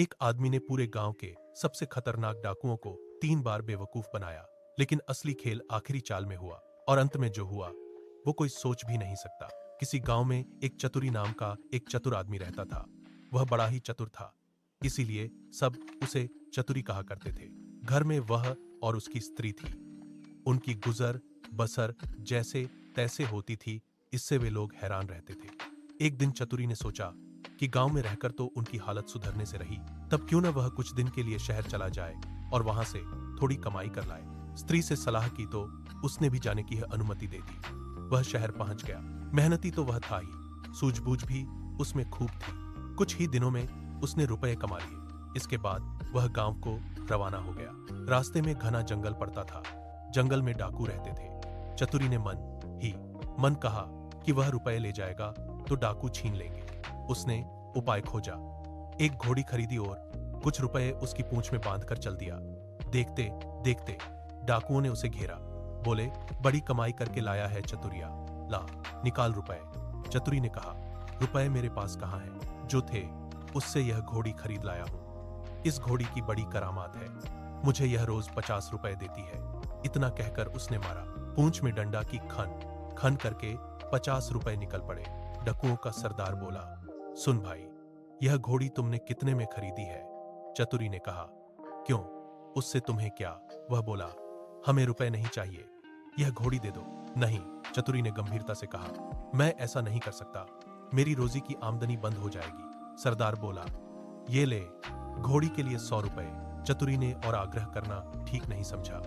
एक आदमी ने पूरे गांव के सबसे खतरनाक डाकुओं को 3 बार बेवकूफ बनाया, लेकिन असली खेल आखिरी चाल में हुआ। और अंत में जो हुआ वो कोई सोच भी नहीं सकता। किसी गांव में एक चतुरी नाम का एक चतुर आदमी रहता था। वह बड़ा ही चतुर था, इसीलिए सब उसे चतुरी कहा करते थे। घर में वह और उसकी स्त्री थी। उनकी गुजर बसर जैसे तैसे होती थी, इससे वे लोग हैरान रहते थे। एक दिन चतुरी ने सोचा कि गांव में रहकर तो उनकी हालत सुधरने से रही, तब क्यों न वह कुछ दिन के लिए शहर चला जाए और वहां से थोड़ी कमाई कर लाए। स्त्री से सलाह की तो उसने भी जाने की अनुमति दे दी। वह शहर पहुंच गया। मेहनती तो वह था ही, सूझबूझ भी उसमें खूब थी। कुछ ही दिनों में उसने रुपए कमा लिए। इसके बाद वह गांव को रवाना हो गया। रास्ते में घना जंगल पड़ता था। जंगल में डाकू रहते थे। चतुरी ने मन कहा कि वह रुपए ले जाएगा तो डाकू छीन लेंगे। उसने उपाय खोजा। एक घोड़ी खरीदी और कुछ रुपए उसकी पूंछ में बांधकर चल दिया। देखते देखते डाकुओं ने उसे घेरा। बोले, बड़ी कमाई करके लाया है चतुरिया, ला निकाल रुपए। चतुरी ने कहा, रुपए मेरे पास कहाँ हैं? जो थे उससे यह घोड़ी खरीद लाया हूं। इस घोड़ी की बड़ी करामात है, मुझे यह रोज 50 रुपए देती है। इतना कहकर उसने मारा। पूंछ में डंडा की खन खन करके 50 रुपए निकल पड़े। डाकुओं का सरदार बोला, सुन भाई, यह घोड़ी तुमने कितने में खरीदी है? चतुरी ने कहा, क्यों, उससे तुम्हें क्या? वह बोला, हमें रुपए नहीं चाहिए, यह घोड़ी दे दो। नहीं, चतुरी ने गंभीरता से कहा, मैं ऐसा नहीं कर सकता, मेरी रोजी की आमदनी बंद हो जाएगी। सरदार बोला, ये ले, घोड़ी के लिए 100 रुपए। चतुरी ने और आग्रह करना ठीक नहीं समझा।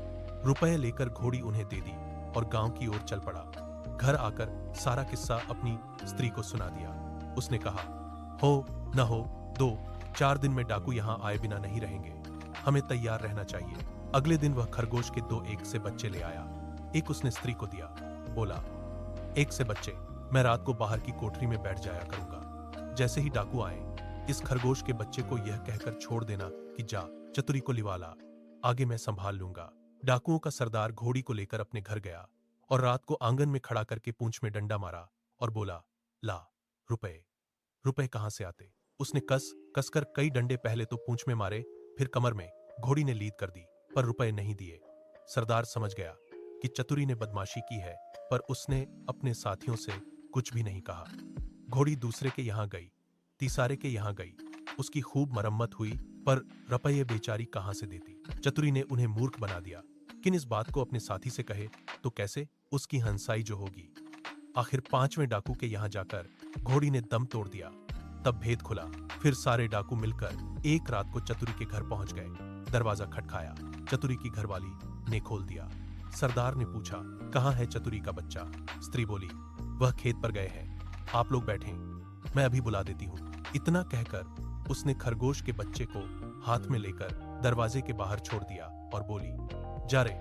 रुपए लेकर घोड़ी उन्हें दे दी और गांव की ओर चल पड़ा। घर आकर सारा किस्सा अपनी स्त्री को सुना दिया। उसने कहा, हो न हो, 2-4 दिन में डाकू यहां आए बिना नहीं रहेंगे, हमें तैयार रहना चाहिए। अगले दिन वह खरगोश के 2 एक से बच्चे ले आया। एक उसने स्त्री को दिया। बोला, एक से बच्चे, मैं रात को बाहर की कोठरी में बैठ जाया करूंगा। जैसे ही डाकू आए, इस खरगोश के बच्चे को यह कहकर छोड़ देना कि जा चतुरी को लिवा ला, आगे मैं संभाल लूंगा। डाकुओं का सरदार घोड़ी को लेकर अपने घर गया और रात को आंगन में खड़ा करके पूंछ में डंडा मारा और बोला, ला रुपए। रुपए कहां से आते? उसने कसकर कई डंडे पहले तो पूंछ में मारे, फिर कमर में। घोड़ी ने लीद कर दी, पर रुपए नहीं दिए। सरदार समझ गया कि चतुरी ने बदमाशी की है, पर उसने अपने साथियों से कुछ भी नहीं कहा। घोड़ी दूसरे के यहां गई, तीसरे के यहां गई। उसकी खूब मरम्मत हुई, पर रुपये बेचारी कहां से देती? चतुरी ने उन्हें मूर्ख बना दिया। किन इस बात को अपने साथी से कहे तो कैसे? उसकी हंसाई जो होगी। आखिर 5वें डाकू के यहां जाकर घोड़ी ने दम तोड़ दिया। तब भेद खुला। फिर सारे डाकू मिलकर एक रात को चतुरी के घर पहुंच गए। दरवाजा खटखाया। चतुरी की घरवाली ने खोल दिया। सरदार ने पूछा, कहां है चतुरी का बच्चा? स्त्री बोली, वह खेत पर गए हैं, आप लोग बैठें, मैं अभी बुला देती हूं। इतना कहकर उसने खरगोश के बच्चे को हाथ में लेकर दरवाजे के बाहर छोड़ दिया और बोली, जा रे,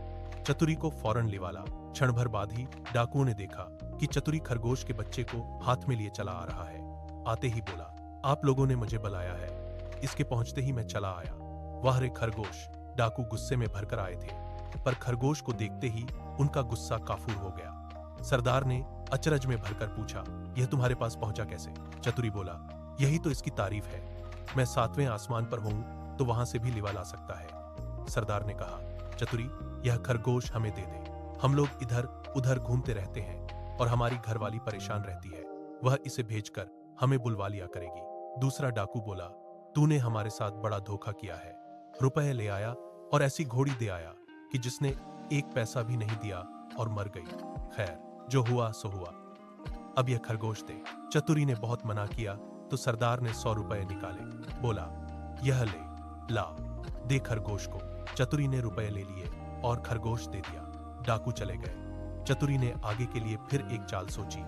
चतुरी को फौरन लिवाला। क्षण भर बाद ही डाकुओं ने देखा कि चतुरी खरगोश के बच्चे को हाथ में लिए चला आ रहा है। आते ही बोला, आप लोगों ने मुझे बुलाया है। इसके पहुंचते ही मैं चला आया। वाह रे खरगोश! डाकू गुस्से में भरकर आए थे, पर खरगोश को देखते ही उनका गुस्सा काफूर हो गया। सरदार ने अचरज में भरकर पूछा, यह तुम्हारे पास पहुंचा कैसे? चतुरी बोला, यही तो इसकी तारीफ है, मैं 7वें आसमान पर हूं तो वहां से भी लिवा ला सकता है। सरदार ने कहा, चतुरी, यह खरगोश हमें दे दे, हम लोग इधर उधर घूमते रहते हैं और हमारी घरवाली परेशान रहती है, वह इसे भेजकर हमें बुलवा लिया करेगी। दूसरा डाकू बोला, तूने हमारे साथ बड़ा धोखा किया है, रुपए ले आया और ऐसी घोड़ी दे आया कि जिसने एक पैसा भी नहीं दिया और मर गई। खैर, जो हुआ सो हुआ, अब यह खरगोश दे। चतुरी ने बहुत मना किया तो सरदार ने 100 रुपए निकाले। बोला, यह ले, ला, दे खरगोश को। चतुरी ने रुपए ले लिए और खरगोश दे दिया। डाकू चले गए। चतुरी ने आगे के लिए फिर एक चाल सोची।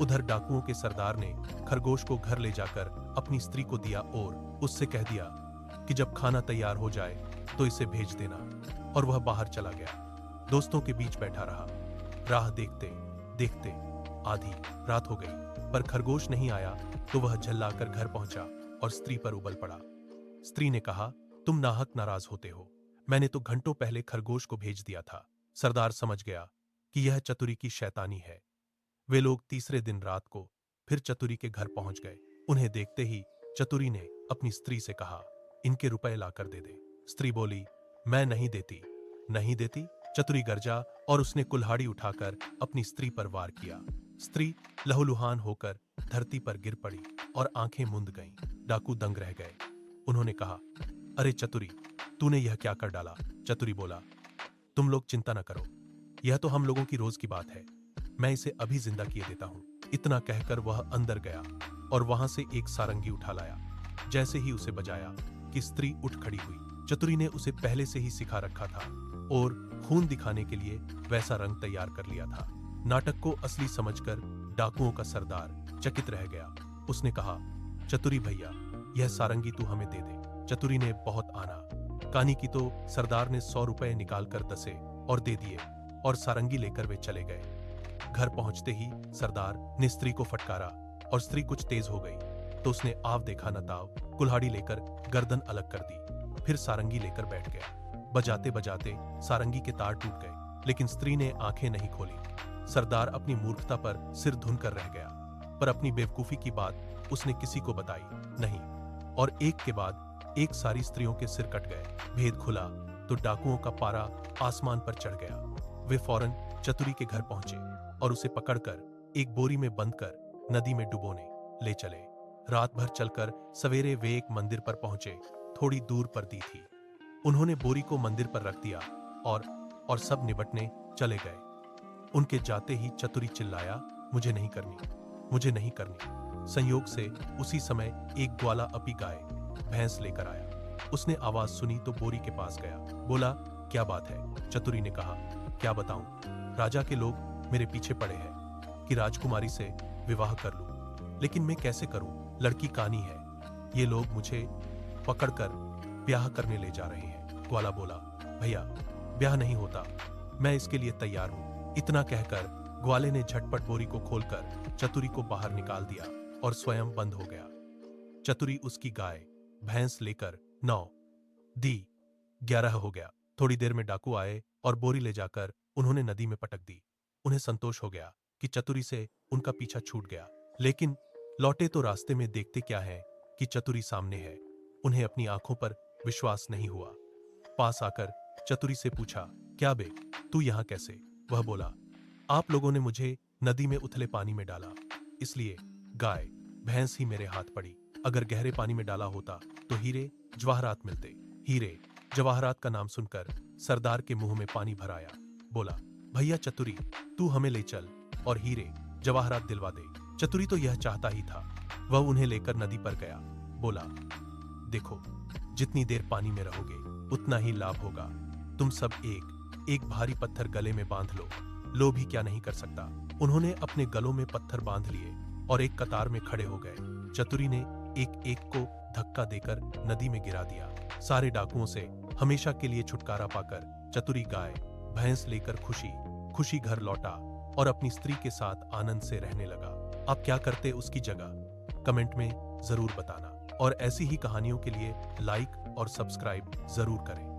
उधर डाकुओं के सरदार ने खरगोश को घर ले जाकर अपनी स्त्री को दिया और उससे कह दिया कि जब खाना तैयार हो जाए तो इसे भेज देना, और वह बाहर चला गया। दोस्तों के बीच बैठा रहा। राह देखते देखते आधी रात हो गई, पर खरगोश नहीं आया तो वह झल्लाकर घर पहुंचा और स्त्री पर उबल पड़ा। स्त्री ने कहा, तुम नाहक नाराज होते हो, मैंने तो घंटों पहले खरगोश को भेज दिया था। सरदार समझ गया कि यह चतुरी की शैतानी है। वे लोग तीसरे दिन रात को फिर चतुरी के घर पहुंच गए। उन्हें देखते ही चतुरी ने अपनी स्त्री से कहा, इनके रुपए लाकर दे दे। स्त्री बोली, मैं नहीं देती। नहीं देती? चतुरी गरजा और उसने कुल्हाड़ी उठाकर अपनी स्त्री पर वार किया। स्त्री लहूलुहान होकर धरती पर गिर पड़ी और आंखें मूंद गईं। डाकू दंग रह गए। उन्होंने कहा, अरे चतुरी, तूने यह क्या कर डाला? चतुरी बोला, तुम लोग चिंता न करो, यह तो हम लोगों की रोज की बात है, मैं इसे अभी जिंदा किए देता हूं। इतना कहकर वह अंदर गया और वहां से एक सारंगी उठा लाया। जैसे ही उसे बजाया कि स्त्री उठ खड़ी हुई। चतुरी ने उसे पहले से ही सिखा रखा था और खून दिखाने के लिए वैसा रंग तैयार कर लिया था। नाटक को असली समझकर डाकुओं का सरदार चकित रह गया। उसने कहा, चतुरी भैया, यह सारंगी तू हमें दे दे। चतुरी ने बहुत आना कानी की तो सरदार ने 100 रुपए निकालकर दसे और दे दिए और सारंगी लेकर वे चले गए। घर पहुंचते ही सरदार ने स्त्री को फटकारा और स्त्री कुछ तेज हो गई तो उसने आव देखा न ताव कुल्हाड़ी लेकर गर्दन अलग कर दी। फिर सारंगी लेकर बैठ गया। बजाते बजाते सारंगी के तार टूट गए, लेकिन स्त्री ने आंखें नहीं खोली। सरदार अपनी मूर्खता पर सिर धुन कर रह गया, पर अपनी बेवकूफी की बात उसने किसी को बताई नहीं और एक के बाद एक सारी स्त्रियों के सिर कट गए। भेद खुला तो डाकुओं का पारा आसमान पर चढ़ गया। वे फौरन चतुरी के घर पहुंचे और उसे पकड़कर एक बोरी में बंद कर नदी में डुबोने ले चले। रात भर चलकर सवेरे वे एक मंदिर पर पहुंचे। थोड़ी दूर पर दी थी। उन्होंने बोरी को मंदिर पर रख दिया और सब निबटने चले गए। उनके जाते ही चतुरी चिल्लाया, मुझे नहीं करनी, मुझे नहीं करनी। संयोग से उसी समय एक ग्वाला अपी गाय भैंस लेकर आया। उसने आवाज सुनी तो बोरी के पास गया। बोला, क्या बात है? चतुरी ने कहा, क्या बताऊं, राजा के लोग मेरे पीछे पड़े हैं कि राजकुमारी से विवाह कर लूं, लेकिन मैं कैसे करूं? लड़की कानी है, ये लोग मुझे पकड़कर ब्याह करने ले जा रहे हैं। ग्वाला बोला, भैया, ब्याह नहीं होता, मैं इसके लिए तैयार हूं। इतना कहकर ग्वाले ने झटपट बोरी को खोलकर चतुरी को बाहर निकाल दिया और स्वयं बंद हो गया। चतुरी उसकी गाय भैंस लेकर 9 दी 11 हो गया। थोड़ी देर में डाकू आए और बोरी ले जाकर उन्होंने नदी में पटक दी। उन्हें संतोष हो गया कि चतुरी से उनका पीछा छूट गया, लेकिन लौटे तो रास्ते में देखते क्या है कि चतुरी सामने है। उन्हें अपनी आंखों पर विश्वास नहीं हुआ। पास आकर चतुरी से पूछा, क्या बे, तू यहां कैसे? वह बोला, आप लोगों ने मुझे नदी में उथले पानी में डाला, इसलिए गाय भैंस ही मेरे हाथ पड़ी। अगर गहरे पानी में डाला होता तो हीरे जवाहरात मिलते। हीरे जवाहरात का नाम सुनकर सरदार के मुंह में पानी भर आया। बोला, भैया चतुरी, तू हमें ले चल और हीरे जवाहरात दिलवा दे। चतुरी तो यह चाहता ही था। वह उन्हें लेकर नदी पर गया। बोला, देखो, जितनी देर पानी में रहोगे उतना ही लाभ होगा। तुम सब एक भारी पत्थर गले में बांध लो भी क्या नहीं कर सकता। उन्होंने अपने गलों में पत्थर बांध लिए और एक कतार में खड़े हो गए। चतुरी ने एक एक को धक्का देकर नदी में गिरा दिया। सारे डाकुओं से हमेशा के लिए छुटकारा पाकर चतुरी गाय भैंस लेकर खुशी खुशी घर लौटा और अपनी स्त्री के साथ आनंद से रहने लगा। आप क्या करते उसकी जगह? कमेंट में जरूर बताना और ऐसी ही कहानियों के लिए लाइक और सब्सक्राइब जरूर करें।